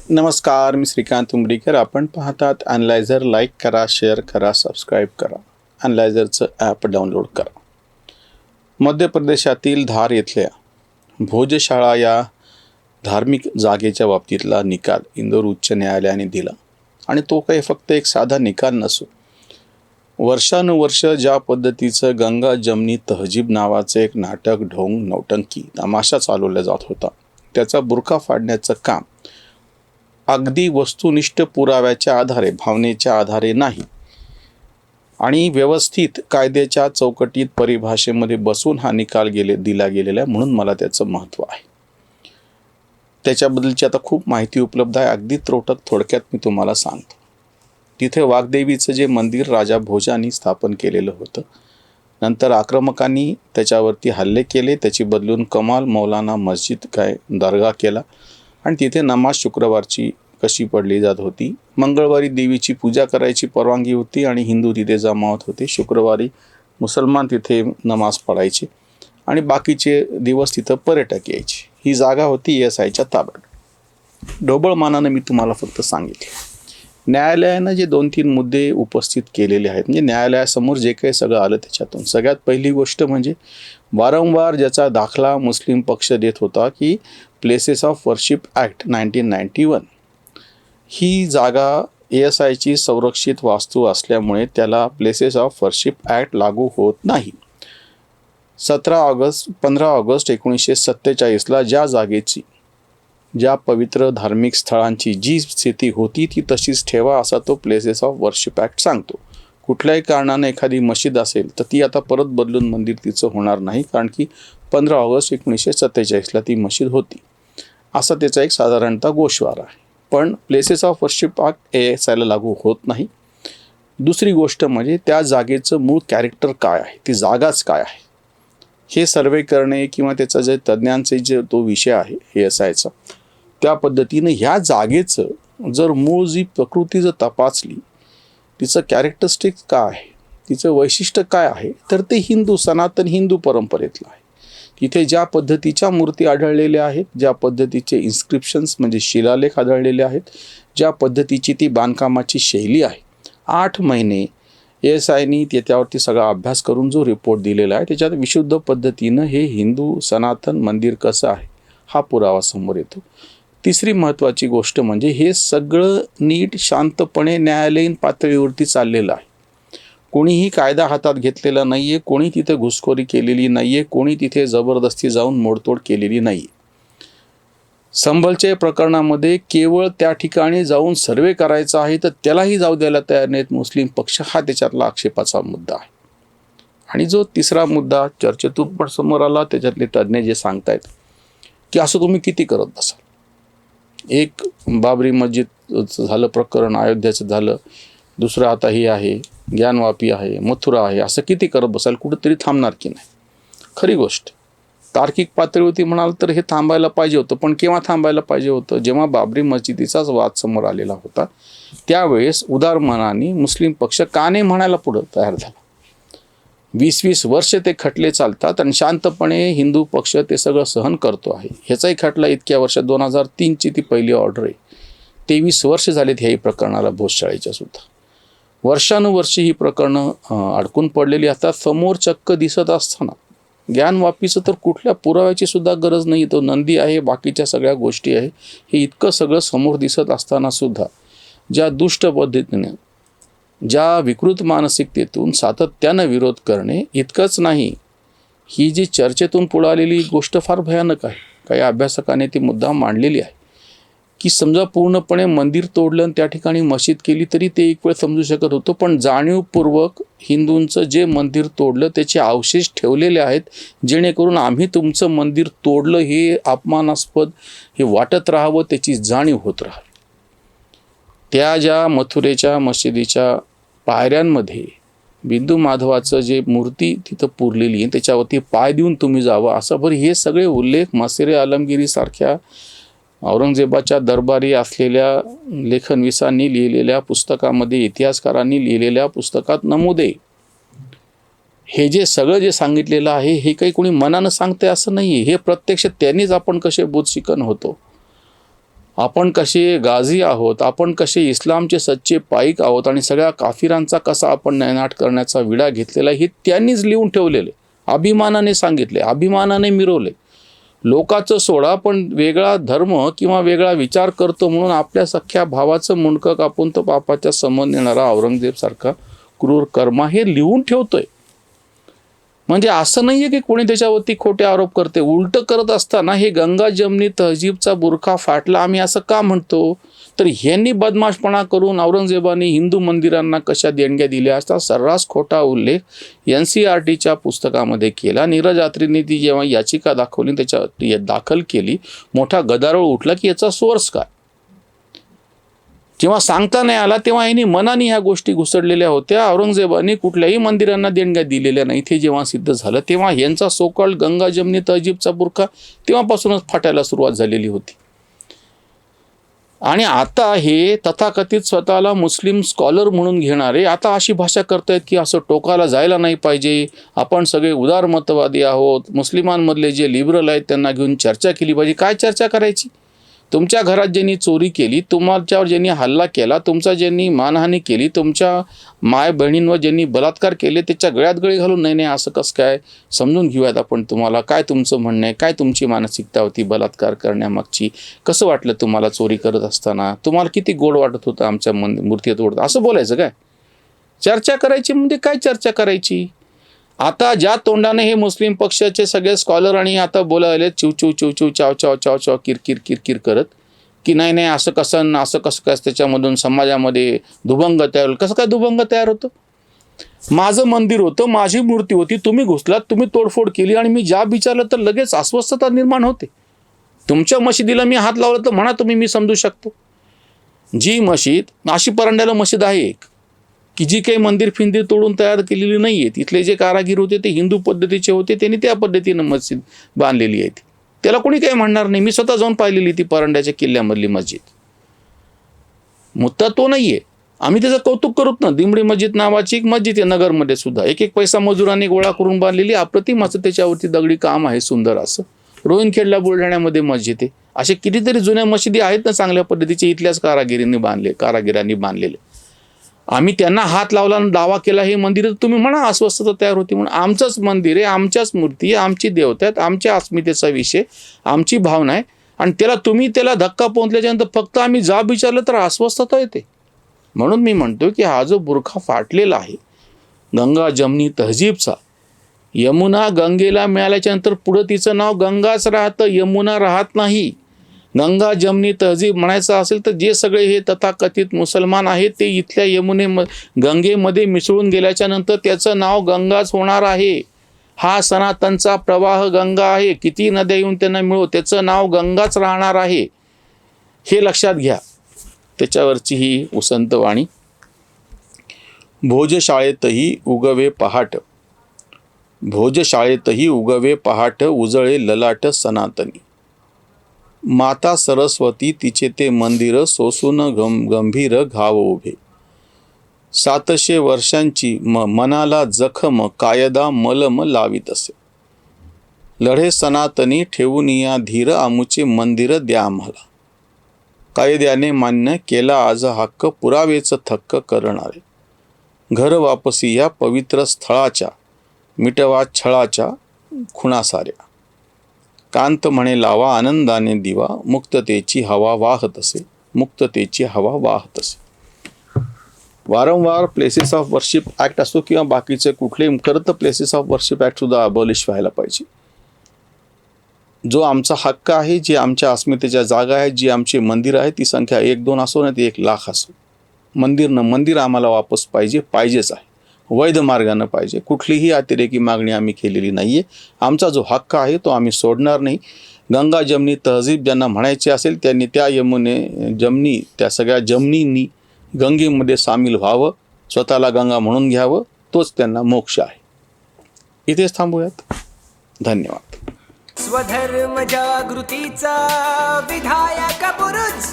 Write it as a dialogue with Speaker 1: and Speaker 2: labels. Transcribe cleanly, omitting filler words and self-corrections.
Speaker 1: नमस्कार, मी श्रीकांत उमरीकर. आपण पाहतात अॅनलायझर. लाईक करा, शेअर करा, सबस्क्राईब करा. अॅनलायझरचं ॲप डाउनलोड करा. मध्य प्रदेशातील धार येथल्या भोजशाळा या धार्मिक जागेच्या बाबतीतला निकाल इंदोर उच्च न्यायालयाने दिला. आणि तो काही फक्त एक साधा निकाल नसून वर्षानुवर्ष ज्या पद्धतीचं गंगा जमनी तहजीब नावाचं एक नाटक, ढोंग, नौटंकी, तमाशा चालवला जात होता, त्याचा बुरखा फाडण्याचं काम अगदी वस्तुनिष्ठ पुराव्याच्या आधारे, भावनेच्या आधारे नाही, आणि व्यवस्थित कायद्याच्या चौकटीत, परिभाषेमध्ये बसून हा निकाल दिला गेलेला आहे. म्हणून मला त्याचं महत्त्व आहे. त्याच्याबद्दलची आता खूप माहिती उपलब्ध आहे. अगदी थोडक्यात मी तुम्हाला सांगतो. तिथे वाग्देवीचं जे मंदिर राजा भोजांनी स्थापन केलेलं होतं, नंतर आक्रमकांनी त्याच्यावरती हल्ले केले, त्याची बदलून कमाल मौलाना मस्जिद दर्गा केला, आणि तिथे नमाज शुक्रवारची कशी पडली जात होती. मंगळवारी देवीची पूजा करायची परवानगी होती आणि हिंदू तिथे जमावत होते. शुक्रवारी मुसलमान तिथे नमाज पडायचे आणि बाकीचे दिवस तिथं पर्यटक यायचे. ही जागा होती ASIच्या ताब्यात. ढोबळमानानं मी तुम्हाला फक्त सांगितले. न्यायालयानं जे 2-3 मुद्दे उपस्थित केलेले आहेत, म्हणजे न्यायालयासमोर जे काही सगळं आलं त्याच्यातून सगळ्यात पहिली गोष्ट म्हणजे वारंवार ज्याचा दाखला मुस्लिम पक्ष देत होता की प्लेसेस ऑफ वर्शिप ॲक्ट 1991 ही जागा ASIची संरक्षित वास्तू असल्यामुळे त्याला प्लेसेस ऑफ वर्शिप ॲक्ट लागू होत नाही. 15 ऑगस्ट 1947ला ज्या जागेची, ज्या पवित्र धार्मिक स्थळांची जी स्थिती होती ती तशीच ठेवा, असा तो प्लेसेस ऑफ वर्शिप ॲक्ट सांगतो. कुठल्याही कारणाने एखादी मशीद असेल तर ती आता परत बदलून मंदिर तिचं होणार नाही, कारण की 15 ऑगस्ट 1947ला ती मशीद होती, असा त्याचा एक साधारणतः गोषवारा आहे. पण प्लेसेस ऑफ वर्शिप ॲक्ट ASIला लागू होत नाही. दुसरी गोष्ट म्हणजे त्या जागेचं मूळ कॅरेक्टर काय आहे, ती जागाच काय आहे, हे सर्वे करणे किंवा त्याचा जे तज्ज्ञांचे जे तो विषय आहे ASIचा, त्या पद्धतीनं ह्या जागेचं जर मूळ जी प्रकृती जर तपासली, तिचं कॅरेक्टरिस्टिक्स काय आहे, तिचं वैशिष्ट्य काय आहे, तर ते सनातन हिंदू परंपरेतलं आहे. तिथे ज्या पद्धतीच्या मूर्ती आढळलेल्या आहेत, ज्या पद्धतीचे इन्स्क्रिप्शन्स म्हणजे शिलालेख आढळलेले आहेत, ज्या पद्धतीची ती बांधकामाची शैली आहे, 8 महिने ASIनी त्याच्यावरती सगळा अभ्यास करून जो रिपोर्ट दिलेला आहे, त्याच्यात विशुद्ध पद्धतीनं हे हिंदू सनातन मंदिर कसं आहे हा पुरावा समोर येतो. तिसरी महत्त्वाची गोष्ट म्हणजे हे सगळं नीट शांतपणे न्यायालयीन पातळीवरती चाललेलं आहे. कोणीही कायदा हातात घेतलेला नाही आहे, कोणी तिथे घुसखोरी केलेली नाही आहे, कोणी तिथे जबरदस्ती जाऊन मोडतोड केलेली नाही आहे. संभलच्या प्रकरणामध्ये केवळ त्या ठिकाणी जाऊन सर्वे करायचा आहे तर त्यालाही जाऊ द्यायला तयार नाहीत मुस्लिम पक्ष, हा त्याच्यातला आक्षेपाचा मुद्दा आहे. आणि जो तिसरा मुद्दा चर्चेतून पण समोर आला, त्याच्यातले तज्ज्ञ जे सांगतायत की असं तुम्ही किती करत बसाल. एक बाबरी मस्जिद झालं प्रकरण, अयोध्याचं झालं, दुसरं आता ही आहे, ज्ञानवापी आहे, मथुरा आहे, असं किती करत बसाल, कुठंतरी थांबणार की नाही. खरी गोष्ट तार्किक पातळीवरती म्हणाल तर हे थांबायला पाहिजे होतं. पण केव्हा थांबायला पाहिजे होतं? जेव्हा बाबरी मस्जिदीचाच वाद समोर आलेला होता, त्यावेळेस उदार मनाने मुस्लिम पक्ष का नाही म्हणायला पुढं तयार झाला. 20-20 वर्ष ते खटले चालतात आणि शांतपणे हिंदू पक्ष ते सगळं सहन करतो आहे. ह्याचाही खटला इतक्या वर्षात 2003ची ती पहिली ऑर्डर आहे. 23 वर्ष झालेत ह्याही प्रकरणाला, भोजशाळेच्या सुद्धा. वर्षानुवर्षी ही प्रकरणं अडकून पडलेली असतात. समोर चक्क दिसत असताना ज्ञानवापीचं तर कुठल्या पुराव्याची सुद्धा गरज नाही, तो नंदी आहे, बाकीच्या सगळ्या गोष्टी आहे, हे इतकं सगळं समोर दिसत असताना सुद्धा ज्या दुष्ट पद्धतीने, ज्या विकृत मानसिकतेतून सातत्यानं विरोध करणे, इतकंच नाही, ही जी चर्चेतून पुढे आलेली गोष्ट फार भयानक आहे. काही अभ्यासकाने ती मुद्दा मांडलेली आहे की समजा पूर्णपणे मंदिर तोडलं आणि त्या ठिकाणी मशीद केली तरी ते एक वेळ समजू शकत होतं, पण जाणीवपूर्वक हिंदूंचं जे मंदिर तोडलं त्याचे अवशेष ठेवलेले आहेत, जेणेकरून आम्ही तुमचं मंदिर तोडलं हे अपमानास्पद हे वाटत राहावं, त्याची जाणीव होत राहावी. त्या ज्या मथुरेच्या मशिदीच्या पायऱ्यांमध्ये बिंदू माधवाचं जे मूर्ती तिथं पुरलेली आहे त्याच्यावरती पाय देऊन तुम्ही जावं, असं बरं हे सगळे उल्लेख मसेरे आलमगिरीसारख्या औरंगजेबाच्या दरबारी असलेल्या लेखनविसांनी लिहिलेल्या पुस्तकामध्ये, इतिहासकारांनी लिहिलेल्या पुस्तकात नमूद आहे. हे जे सगळं जे सांगितलेलं आहे हे काही कोणी मनानं सांगते असं नाही आहे, हे प्रत्यक्ष त्यांनीच आपण कसे बोधशिकन होतो. आपण कसे गाझी आहोत, आपण कसे इस्लामचे सच्चे पाईक आहोत आणि सगळ्या काफिरांचा कसा आपण नयनाट करण्याचा विडा घेतलेला हे त्यांनीच लिहून ठेवलेले, अभिमानाने सांगितले, अभिमानाने मिरवले. लोकाचं सोडा, पण वेगळा धर्म किंवा वेगळा विचार करतो म्हणून आपल्या सख्या भावाचं मुंडकं कापून तो पापाच्या समोर नेणारा औरंगजेबसारखा क्रूर कर्मा हे लिहून ठेवतोय. म्हणजे असं नाही आहे की कोणी त्याच्यावरती खोटे आरोप करते. उलटं करत असताना हे गंगा जमनी तहजीबचा बुरखा फाटला आम्ही असं का म्हणतो, तर ह्यांनी बदमाशपणा करून औरंगजेबाने हिंदू मंदिरांना कशा देणग्या दिल्या असता सर्रास खोटा उल्लेख NCERTच्या पुस्तकामध्ये केला. नीरज यात्रींनी ती जेव्हा याचिका दाखवली, त्याच्या दाखल केली, मोठा गदारोळ उठला की याचा सोर्स काय. जेव्हा सांगता नाही आला तेव्हा यांनी मनाने ह्या गोष्टी घुसडलेल्या होत्या. औरंगजेबाने कुठल्याही मंदिरांना देणग्या दिलेल्या नाही हे जेव्हा सिद्ध झालं, तेव्हा यांचा सोकॉल्ड गंगा जमनी तहजीबचा बुरखा तेव्हापासूनच फाटायला सुरुवात झालेली होती. आणि आता हे तथाकथित स्वतःला मुस्लिम स्कॉलर म्हणून घेणारे आता अशी भाषा करतायत की असं टोकाला जायला नाही पाहिजे, आपण सगळे उदारमतवादी आहोत, मुस्लिमांमधले जे लिबरल आहेत त्यांना घेऊन चर्चा केली पाहिजे. काय चर्चा करायची? तुमच्या घरात ज्यांनी चोरी केली, तुमच्यावर ज्यांनी हल्ला केला, तुमचा ज्यांनी मानहानी केली, तुमच्या माय बहिणींवर ज्यांनी बलात्कार केले, त्याच्या गळ्यात गळे घालून नाही नाही असं कसं काय, समजून घेऊयात आपण तुम्हाला, काय तुमचं म्हणणं आहे, काय तुमची मानसिकता होती बलात्कार करण्यामागची, कसं वाटलं तुम्हाला चोरी करत असताना, तुम्हाला किती गोड वाटत होतं आमच्या मूर्ती तोडत, असं बोलायचं काय. चर्चा करायची म्हणजे काय चर्चा करायची. आता ज्या तोंडाने हे मुस्लिम पक्षाचे सगळे स्कॉलर आणि आता बोलायले चिव चिव चिव चिव चाव चाव चाव चाव किरकिर किरकिर करत की नाही नाही असं कसं काय त्याच्यामधून समाजामध्ये दुभंग तयार होईल. कसं काय दुभंग तयार होतं? माझं मंदिर होतं, माझी मूर्ती होती, तुम्ही घुसलात, तुम्ही तोडफोड केली आणि मी ज्या विचारलं तर लगेच अस्वस्थता निर्माण होते. तुमच्या मशिदीला मी हात लावला तर म्हणा तुम्ही, मी समजू शकतो. जी मशीद, नाशी परांड्याला मशीद आहे एक, की जी काही मंदिर फिंदिर तोडून तयार केलेली नाही आहे, तिथले जे कारागीर होते ते हिंदू पद्धतीचे होते, त्यांनी त्या पद्धतीनं मस्जिद बांधलेली आहे. त्याला कोणी काही म्हणणार नाही. मी स्वतः जाऊन पाहिलेली ती परांड्याच्या किल्ल्यामधली मस्जिद. मुद्दा तो नाही आहे. आम्ही त्याचं कौतुक करत ना. दिमडी मस्जिद नावाची एक मस्जिद आहे नगरमध्ये सुद्धा, एक एक पैसा मजुरांनी गोळा करून बांधलेली, अप्रतिम असं त्याच्यावरती दगडी काम आहे सुंदर असं. रोहिणखेडला बुलढाण्यामध्ये मस्जिद आहे. असे कितीतरी जुन्या मशिदी आहेत ना चांगल्या पद्धतीचे, इथल्याच कारागिरांनी बांधलेले. आम्ही त्यांना हात लावला आणि दावा केला हे मंदिर, तुम्ही म्हणा अस्वस्थता तयार होती म्हणून. आमचंच मंदिर आहे, आमच्याच मूर्ती आहे, आमची देवता आहेत, आमच्या अस्मितेचा विषय, आमची भावना आहे आणि त्याला धक्का पोहोचल्याच्यानंतर फक्त आम्ही जाब विचारलं तर अस्वस्थता येते. म्हणून मी म्हणतो की हा जो बुरखा फाटलेला आहे गंगा जमनी तहजीबचा, यमुना गंगेला मिळाल्याच्यानंतर पुढं तिचं नाव गंगाच राहतं, यमुना राहत नाही. गंगा जमनी तहजीब म्हणायचं असेल तर जे सगळे हे तथाकथित मुसलमान आहेत ते इथल्या गंगेमध्ये मिसळून गेल्याच्या नंतर त्याचं नाव गंगाच होणार आहे. हा सनातनचा प्रवाह गंगा आहे. किती नद्या येऊन त्यांना मिळो, त्याचं नाव गंगाच राहणार आहे, हे लक्षात घ्या. त्याच्यावरची ही उसंत वाणी. भोजशाळेतही उगवे पहाट, भोजशाळेतही उगवे पहाट, उजळे ललाट सनातनी. माता सरस्वती तिचे ते मंदिर, सोसून गंभीर घाव उभे. 700 वर्षांची मनाला जखम, कायदा मलम लावित असे. लढे सनातनी ठेवून या धीर, आमुचे मंदिर द्या आम्हाला. कायद्याने मान्य केला आज हक्क, पुरावेच थक्क करणारे. घर वापसी या पवित्र स्थळाच्या, मिटवा छळाच्या खुणा साऱ्या. कांत म्हणे लावा आनंदाने दिवा, मुक्ततेची हवा वाहत असे, मुक्ततेची हवा वाहत असे. वारंवार प्लेसेस ऑफ वर्शिप ॲक्ट असो किंवा बाकीचे कुठलेही, खरं तर प्लेसेस ऑफ वर्शिप ॲक्ट सुद्धा अबॉलिश व्हायला पाहिजे. जो आमचा हक्क आहे, जी आमच्या अस्मितेच्या जागा आहेत, जी आमची मंदिर आहे, ती संख्या 1-2 असो ना ती 1,00,000 असो, मंदिर आम्हाला वापस पाहिजेच आहे. वैध मार्गानं पाहिजे. कुठलीही अतिरेकी मागणी आम्ही केलेली नाही आहे. आमचा जो हक्क आहे तो आम्ही सोडणार नाही. गंगा जमनी तहजीब ज्यांना म्हणायचे असेल त्यांनी त्या जमनी त्या सगळ्या जमनींनी गंगेमध्ये सामील व्हावं, स्वतःला गंगा म्हणून घ्यावं, तोच त्यांना मोक्ष आहे. इथेच थांबूयात. धन्यवाद.
Speaker 2: स्वधर्म जागृतीचा विधायक बुरुज,